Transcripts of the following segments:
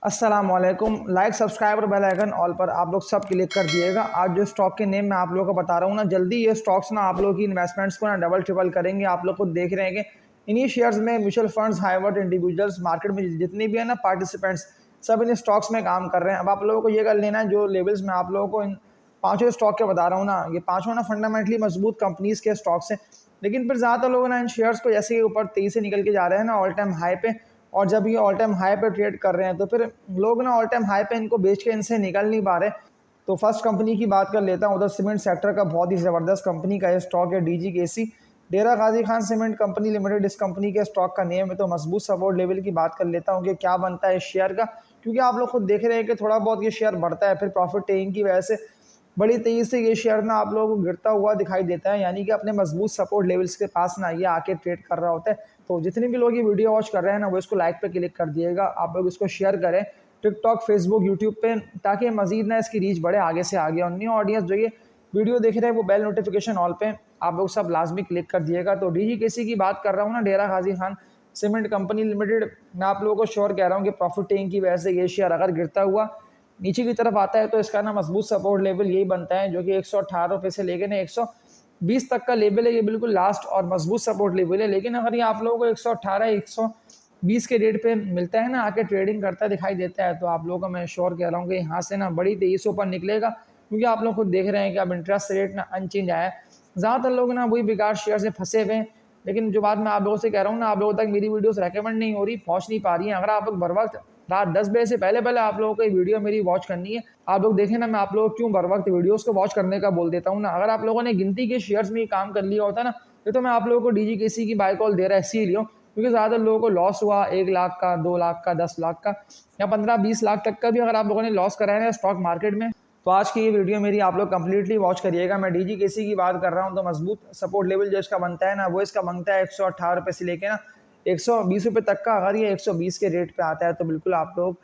अस्सलामुअलैकुम। Like subscribe और bell icon all पर आप लोग सब क्लिक कर दिएगा। आज जो स्टॉक के नेम मैं आप लोगों को बता रहा हूँ ना, जल्दी ये स्टॉक्स ना आप लोगों की इन्वेस्टमेंट्स को ना डबल ट्रिपल करेंगे। आप लोग खुद देख रहे हैं कि इन्हीं शेयर्स में म्यूचुअल फंड्स, हाईवर्ड इंडिविजुअल्स, मार्केट में जितनी भी है ना पार्टिसिपेंट्स, सब इन स्टॉक्स में काम कर रहे हैं। अब आप लोगों को ये कर लेना है, जो लेवल्स मैं आप लोगों को इन पाँचों स्टॉक के बता रहा हूँ ना, ये पाँचों ना फंडामेंटली मजबूत कंपनीज के स्टॉक्स हैं। लेकिन फिर ज़्यादातर लोग ना इन शेयर्स को जैसे ही ऊपर तेजी से निकल के जा रहे हैं ना ऑल टाइम हाई पे, और जब ये ऑल टाइम हाई पे ट्रेड कर रहे हैं तो फिर लोग ना ऑल टाइम हाई पे इनको बेच के इनसे निकल नहीं पा रहे। तो फर्स्ट कंपनी की बात कर लेता हूँ, उधर सीमेंट सेक्टर का बहुत ही ज़बरदस्त कंपनी का ये स्टॉक है, डीजीकेसी, डेरा Ghazi Khan cement company limited. इस कंपनी के स्टॉक का नेम है। तो मजबूत सपोर्ट लेवल की बात कर लेता हूँ कि क्या बनता है इस शेयर का, क्योंकि आप लोग खुद देख रहे हैं कि थोड़ा बहुत ये शेयर बढ़ता है, फिर प्रॉफिट टेकिंग की वजह से बड़ी तेज़ी से ये शेयर ना आप लोगों को गिरता हुआ दिखाई देता है, यानी कि अपने मजबूत सपोर्ट लेवल्स के पास ना ये आके ट्रेड कर रहा होता है। तो जितने भी लोग ये वीडियो वॉच कर रहे हैं ना, वो इसको लाइक पे क्लिक कर दिएगा, आप लोग इसको शेयर करें टिकटॉक, फेसबुक, यूट्यूब पे, ताकि मजीद ना इसकी रीच बढ़े आगे से आगे। और न्यू ऑडियंस जो ये वीडियो देख रहे हैं वो बेल नोटिफिकेशन ऑल पे आप लोग सब लाजमी क्लिक कर दिएगा। तो डीजीकेसी की बात कर रहा हूँ ना, डेरा Ghazi Khan cement company limited, मैं आप लोगों को श्योर कह रहा हूँ कि प्रॉफिट टेकिंग की वजह से ये शेयर अगर गिरता हुआ नीचे की तरफ आता है तो इसका ना मजबूत सपोर्ट लेवल यही बनता है, जो कि 118 रुपये से लेकर ना 120 तक का लेवल है। ये बिल्कुल लास्ट और मजबूत सपोर्ट लेवल है। लेकिन अगर ये आप लोगों को 118 120 के रेट पे मिलता है ना, आके ट्रेडिंग करता दिखाई देता है, तो आप लोगों को मैं श्योर कह रहा हूँ कि यहाँ से ना बड़ी तेजी से ऊपर निकलेगा, क्योंकि आप लोग खुद देख रहे हैं कि अब इंटरेस्ट रेट ना अनचेंज आया है। ज़्यादातर लोग ना वही बेकार शेयर से फंसे हुए हैं। लेकिन जो बात मैं आप लोगों से कह रहा हूँ ना, आप लोगों तक मेरी वीडियोस रेकमेंड नहीं हो रही, पहुँच नहीं पा रही हैं। अगर आप लोग बर वक्त रात 10 बजे से पहले पहले आप लोगों को ये वीडियो मेरी वॉच करनी है, आप लोग देखें ना, मैं आप लोगों को क्यों बर वक्त वीडियोस को वॉच करने का बोल देता हूँ ना। अगर आप लोगों ने गिनती के शेयर्स में ही काम कर लिया होता ना, तो मैं आप लोगों को डीजीकेसी की बाय कॉल दे रहा है इसीलिए, क्योंकि ज़्यादातर लोगों को लॉस हुआ 1 लाख का, 2 लाख का, 10 लाख का, या 15-20 लाख तक का भी अगर आप लोगों ने लॉस कराया है स्टॉक मार्केट में। तो आज की ये वीडियो मेरी आप लोग कंप्लीटली वॉच करिएगा। मैं डीजीकेसी की बात कर रहा हूँ, तो मजबूत सपोर्ट लेवल जो इसका बनता है ना, वो इसका बनता है 118 रुपये से लेके ना 120 रुपये तक का। अगर ये 120 के रेट पे आता है तो बिल्कुल आप लोग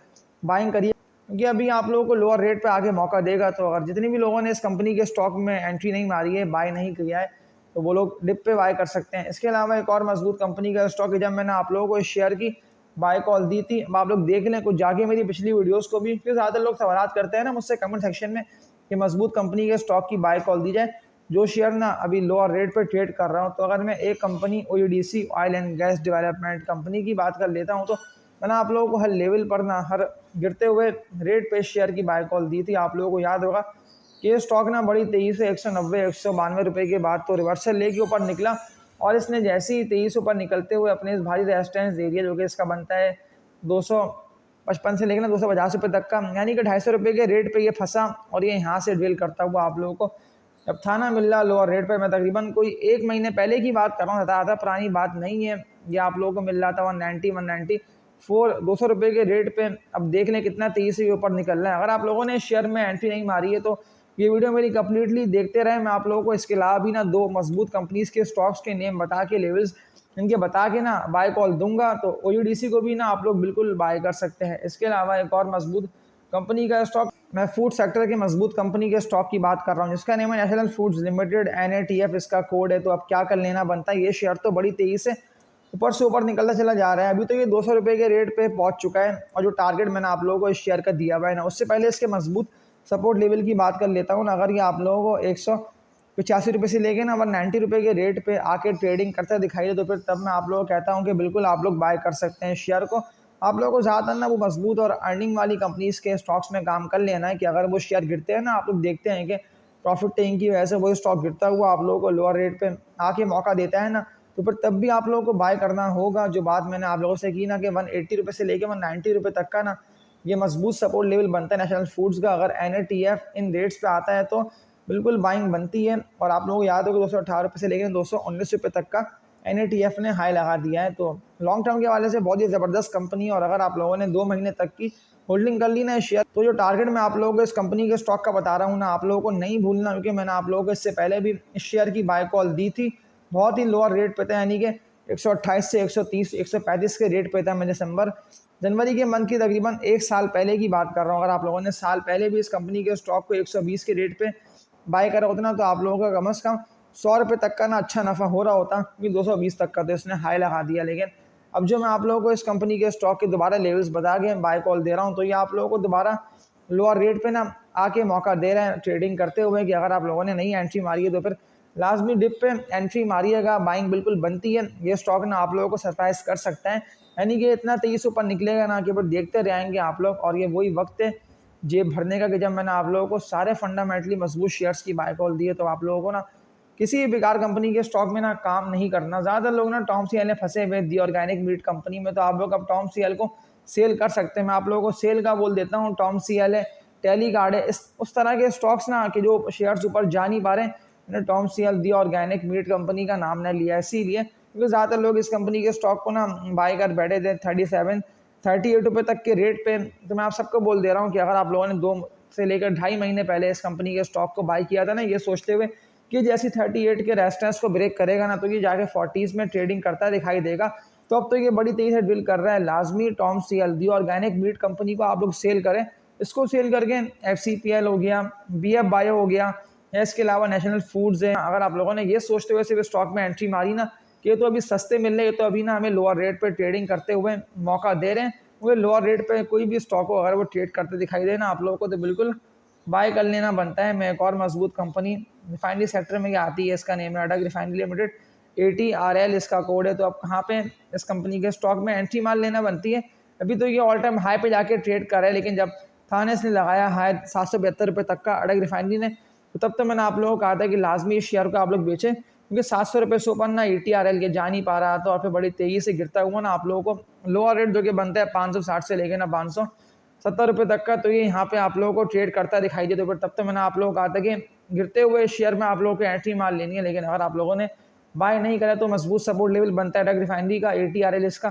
बाइंग करिए, क्योंकि अभी आप लोगों को लोअर रेट पे आगे मौका देगा। तो अगर जितने भी लोगों ने इस कंपनी के स्टॉक में एंट्री नहीं मारी है, बाय नहीं किया है, तो वो लोग डिप पे बाय कर सकते हैं। इसके अलावा एक और मजबूत कंपनी का स्टॉक है, जब मैंने आप लोगों को इस शेयर की बाय कॉल दी थी, अब आप लोग देख लें कुछ जाके मेरी पिछली वीडियोस को भी, क्योंकि ज़्यादातर लोग सवाल करते हैं ना मुझसे कमेंट सेक्शन में कि मजबूत कंपनी के स्टॉक की बाय कॉल दी जाए, जो शेयर ना अभी लोअर रेट पर ट्रेड कर रहा हूँ। तो अगर मैं एक company OUDC oil and gas development company की बात कर लेता हूँ, तो मैंने आप लोगों को हर लेवल पर ना, हर गिरते हुए रेट पे शेयर की बाय कॉल दी थी। आप लोगों को याद होगा कि ये स्टॉक ना बड़ी तेजी से 190 192 रुपये के बाद तो रिवर्सल लेके ऊपर निकला, और इसने जैसे ही तेजी से ऊपर निकलते हुए अपने इस भारी रेजिस्टेंस एरिया, जो कि इसका बनता है 255 से लेकर 250 रुपये तक का, यानी कि 250 रुपये के रेट पे ये फंसा, और ये यहाँ से ड्रिल करता हुआ आप लोगों को जब था ना मिल रहा लोअर रेट पे, मैं तकरीबन कोई 1 महीने पहले की बात कर रहा हूँ, ज़्यादा पुरानी बात नहीं है। ये आप लोगों को मिल रहा था 190 194 200 रुपये के रेट पे। अब देख लें कितना तेज़ी से ऊपर निकल रहा है। अगर आप लोगों ने शेयर में एंट्री नहीं मारी है तो ये वीडियो मेरी कंप्लीटली देखते रहे। मैं आप लोगों को इसके अलावा भी ना दो मजबूत कंपनीज के स्टॉक्स के नेम बता के, लेवल्स इनके बता के ना बाय कॉल दूंगा, तो ओयूडीसी को भी ना आप लोग बिल्कुल बाय कर सकते हैं। इसके अलावा एक और मजबूत कंपनी का स्टॉक, मैं फूड सेक्टर की मजबूत कंपनी के स्टॉक की बात कर रहा हूँ, जिसका नेम है नेशनल फूड्स लिमिटेड, NATF इसका कोड है। तो अब क्या कर लेना बनता है, ये शेयर तो बड़ी तेजी से ऊपर से ऊपर निकलता चला जा रहा है। अभी तो ये 200 रुपये के रेट पे पहुंच चुका है, और जो टारगेट मैंने आप लोगों को इस शेयर का दिया हुआ है ना, उससे पहले इसके मजबूत सपोर्ट लेवल की बात कर लेता हूँ ना। अगर ये आप लोगों को 185 रुपये से लेके ना 190 रुपये के रेट पे आके ट्रेडिंग करता दिखाई दे, तो फिर तब मैं आप लोगों को कहता हूँ कि बिल्कुल आप लोग बाय कर सकते हैं शेयर को। आप लोगों को ज़्यादातर ना वो मजबूत और अर्निंग वाली कंपनीज के स्टॉक्स में काम कर लेना है, कि अगर वो शेयर गिरते हैं ना, आप लोग देखते हैं कि प्रॉफिट टेकिंग की वजह से वही स्टॉक गिरता हुआ आप लोगों को लोअर रेट पे आके मौका देता है ना, तो फिर तब भी आप लोगों को बाय करना होगा। जो बात मैंने आप लोगों से की ना कि 180 रुपये से लेकर 190 रुपये तक का ना ये मजबूत सपोर्ट लेवल बनता है नेशनल फूड्स का। अगर NATF इन रेट्स पे आता है तो बिल्कुल बाइंग बनती है। और आप लोगों को याद होगा 218 रुपये से लेकर 219 रुपये तक का NATF ने हाई लगा दिया है। तो लॉन्ग टर्म के हवाले से बहुत ही ज़बरदस्त कंपनी है, और अगर आप लोगों ने 2 महीने तक की होल्डिंग कर ली ना शेयर, तो जो टारगेट मैं आप लोगों को इस कंपनी के स्टॉक का बता रहा हूँ ना, आप लोगों को नहीं भूलना, क्योंकि मैंने आप लोगों को इससे पहले भी इस शेयर की बाय कॉल दी थी, बहुत ही लोअर रेट पे था, यानी कि 128 से 130 135 के रेट पे था। मैं जनवरी के मंथ की तकरीबन 1 साल पहले की बात कर रहा हूँ। अगर आप लोगों ने साल पहले भी इस कंपनी के स्टॉक को 120 के रेट पे बाय करा होता ना, तो आप लोगों का कम से कम 100 रुपये तक का ना अच्छा नफ़ा हो रहा होता, क्योंकि 220 तक का तो इसने हाई लगा दिया। लेकिन अब जो मैं आप लोगों को इस कंपनी के स्टॉक के दोबारा लेवल्स बता के बाय कॉल दे रहा हूँ, तो ये आप लोगों को दोबारा लोअर रेट पे ना आके मौका दे रहे हैं ट्रेडिंग करते हुए कि अगर आप लोगों ने नई एंट्री मारी है तो फिर लाजमी डिप पे एंट्री मारिएगा, बाइंग बिल्कुल बनती है। ये स्टॉक ना आप लोगों को सरप्राइज कर सकता है, यानी कि इतना तेज़ी से ऊपर निकलेगा ना कि फिर देखते रहेंगे आप लोग। और ये वही वक्त है जेब भरने का कि जब मैंने आप लोगों को सारे फंडामेंटली मजबूत शेयर्स की बाय कॉल दी है, तो आप लोगों को ना किसी भी बेकार कंपनी के स्टॉक में ना काम नहीं करना। ज़्यादातर लोग ना टॉम सीएल में फंसे हुए दी ऑर्गेनिक मीट कंपनी में, तो आप लोग अब टॉम सीएल को सेल कर सकते हैं। मैं आप लोगों को सेल का बोल देता हूँ, टॉम सीएल है, टेली गार्ड है, इस उस तरह के स्टॉक्स ना कि जो शेयर्स ऊपर जा नहीं पा रहे हैं, मैंने टॉम सीएल दी ऑर्गेनिक मीट कंपनी का नाम ने लिया है इसीलिए क्योंकि ज़्यादातर लोग इस कंपनी के स्टॉक को ना बाय कर बैठे थे 37-38 रुपये तक के रेट पे। तो मैं आप सबको बोल दे रहा हूँ कि अगर आप लोगों ने 2 से लेकर 2.5 महीने पहले इस कंपनी के स्टॉक को बाय किया था ना, ये सोचते हुए कि जैसे 38 के रेजिस्टेंस को ब्रेक करेगा ना, तो ये जाके 40s में ट्रेडिंग करता दिखाई देगा। तो अब तो ये बड़ी तेज़ी से ड्रिल कर रहा है। लाजमी टॉम सीएल दी ऑर्गेनिक मीट कंपनी को आप लोग सेल करें। इसको सेल करके एफसीपीएल हो गया, बीएफ बायो हो गया, या इसके अलावा नेशनल फूड्स है। अगर आप लोगों ने ये सोचते हुए सिर्फ स्टॉक में एंट्री मारी ना कि ये तो अभी सस्ते मिल रहे हैं, तो अभी ना हमें लोअर रेट पे ट्रेडिंग करते हुए मौका दे रहे हैं, वो लोअर रेट पे कोई भी स्टॉक हो अगर वो ट्रेड करते दिखाई दे ना आप लोगों को, तो बिल्कुल बाय कर लेना बनता है। मैं एक और मजबूत कंपनी रिफाइनरी सेक्टर में ये आती है, इसका नेम है अडक रिफाइनरी लिमिटेड, ATRL इसका कोड है। तो अब कहाँ पे इस कंपनी के स्टॉक में एंट्री मार लेना बनती है। अभी तो ये ऑल टाइम हाई पे जाके ट्रेड कर रहा है, लेकिन जब थानेस ने लगाया हाई 772 रुपये तक का अडक रिफाइनरी ने, तो तब तो मैंने आप लोगों को कहा था कि लाजमी इस शेयर को आप लोग बेचें, क्योंकि 700 रुपये से ऊपर ना ATRL के जा नहीं पा रहा था और फिर बड़ी तेज़ी से गिरता हुआ ना आप लोगों को लोअर रेट जो कि बनता है 560 से लेकर ना 570 रुपये तक का, तो ये यहाँ पे आप लोगों को ट्रेड करता दिखाई दे। तो फिर तब तो मैंने आप लोगों को कहा था कि गिरते हुए शेयर में आप लोगों को एंट्री मार लेनी है, लेकिन अगर आप लोगों ने बाय नहीं करा तो मजबूत सपोर्ट लेवल बनता है अडक रिफाइनरी का, ATRL इसका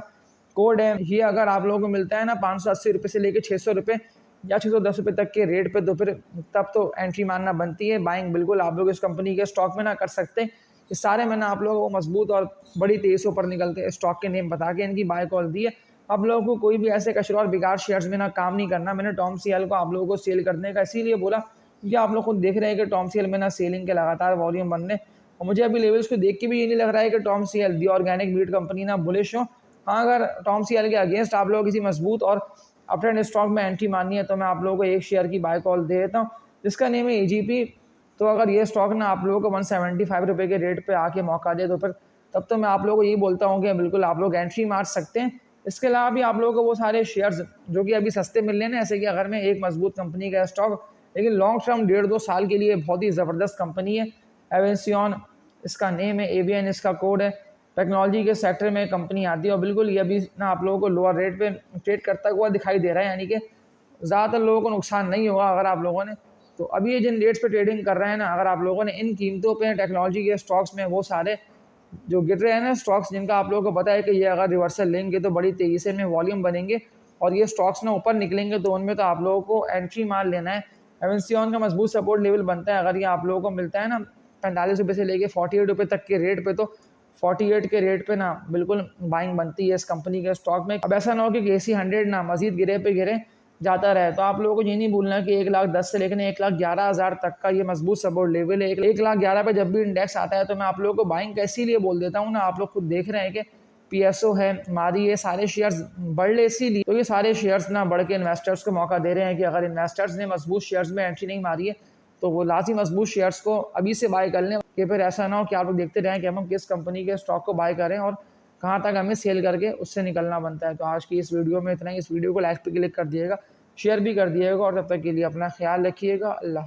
कोड है। ये अगर आप लोगों को मिलता है ना 580 रुपये से लेकर 600 रुपये या 610 रुपये तक के रेट पे, तो फिर तब तो एंट्री मारना बनती है। बाइंग बिल्कुल आप लोग इस कंपनी के स्टॉक में ना कर सकते हैं। ये सारे मैंने आप लोगों को मजबूत और बड़ी तेज़ी से ऊपर निकलते हैं स्टॉक के नेम बता के इनकी बाय कॉल दी है। आप लोगों को कोई भी ऐसे कचरा और बेकार शेयर्स में ना काम नहीं करना। मैंने टॉम सीएल को आप लोगों को सेल करने का इसीलिए बोला क्योंकि आप लोग खुद देख रहे हैं कि टॉम सीएल में ना सेलिंग के लगातार वॉल्यूम बनने, और मुझे अभी लेवल्स को देख के भी ये नहीं लग रहा है कि टॉम सीएल दी ऑर्गेनिक मीट कंपनी ना बुलिश हो। हाँ, अगर टॉम सीएल के अगेंस्ट आप लोग किसी मजबूत और अपने स्टॉक में एंट्री मारनी है, तो मैं आप लोगों को एक शेयर की बाय कॉल दे देता हूँ जिसका नेम है AGP। तो अगर ये स्टॉक ना आप लोगों को 175 रुपये के रेट पे आके मौका दे, तो फिर तब तो मैं आप लोगों को यही बोलता हूँ कि बिल्कुल आप लोग एंट्री मार सकते हैं। इसके अलावा भी आप लोगों को वो सारे शेयर्स जो कि अभी सस्ते मिल रहे हैं ना, ऐसे कि अगर मैं एक मजबूत कंपनी का स्टॉक, लेकिन लॉन्ग टर्म 1.5-2 साल के लिए बहुत ही ज़बरदस्त कंपनी है, एवेंसियन इसका नेम है, AVN इसका कोड है। टेक्नोलॉजी के सेक्टर में कंपनी आती है और बिल्कुल ये अभी ना आप लोगों को लोअर रेट पे ट्रेड करता हुआ दिखाई दे रहा है, यानी कि ज़्यादातर लोगों को नुकसान नहीं होगा अगर आप लोगों ने। तो अभी ये जिन रेट्स पे ट्रेडिंग कर रहे हैं ना, अगर आप लोगों ने इन कीमतों पे टेक्नोलॉजी के स्टॉक्स में वो सारे जो गिर रहे हैं ना स्टॉक्स, जिनका आप लोगों को पता है कि ये अगर रिवर्सल लेंगे तो बड़ी तेज़ी से इनमें वॉल्यूम बनेंगे और ये स्टॉक्स ना ऊपर निकलेंगे, तो उनमें तो आप लोगों को एंट्री मार लेना है। एवेंसियन का मजबूत सपोर्ट लेवल बनता है, अगर ये आप लोगों को मिलता है ना 45 रुपये से लेके 48 रुपये तक के रेट पे, तो 48 के रेट पे ना बिल्कुल बाइंग बनती है इस कंपनी के स्टॉक में। अब ऐसा ना हो कि KC 100 ना मजीद गिरे पे गिरे जाता रहे। तो आप लोगों को ये नहीं भूलना कि 1,10,000 से लेकर 1,11,000 तक का ये मजबूत सपोर्ट लेवल है। 1,11,000 पे जब भी इंडेक्स आता है तो मैं आप लोगों को बाइंग का इसीलिए बोल देता हूँ ना, आप लोग खुद देख रहे हैं कि PSO है, मारी, ये सारे शेयर्स बढ़ ले इसीलिए, तो ये सारे शेयर्स ना बढ़ के इन्वेस्टर्स को मौका दे रहे हैं कि अगर इन्वेस्टर्स ने मजबूत शेयर्स में एंट्री नहीं मारी है तो वो लाजी मजबूत शेयर्स को अभी से बाय कर लें, कि फिर ऐसा ना हो कि आप लोग देखते रहें कि हम किस कंपनी के स्टॉक को बाय करें और कहाँ तक हमें सेल करके उससे निकलना बनता है। तो आज की इस वीडियो में इतना ही। इस वीडियो को लाइक पे क्लिक कर दिएगा, शेयर भी कर दिएगा और तब तक के लिए अपना ख्याल रखिएगा। अल्लाह।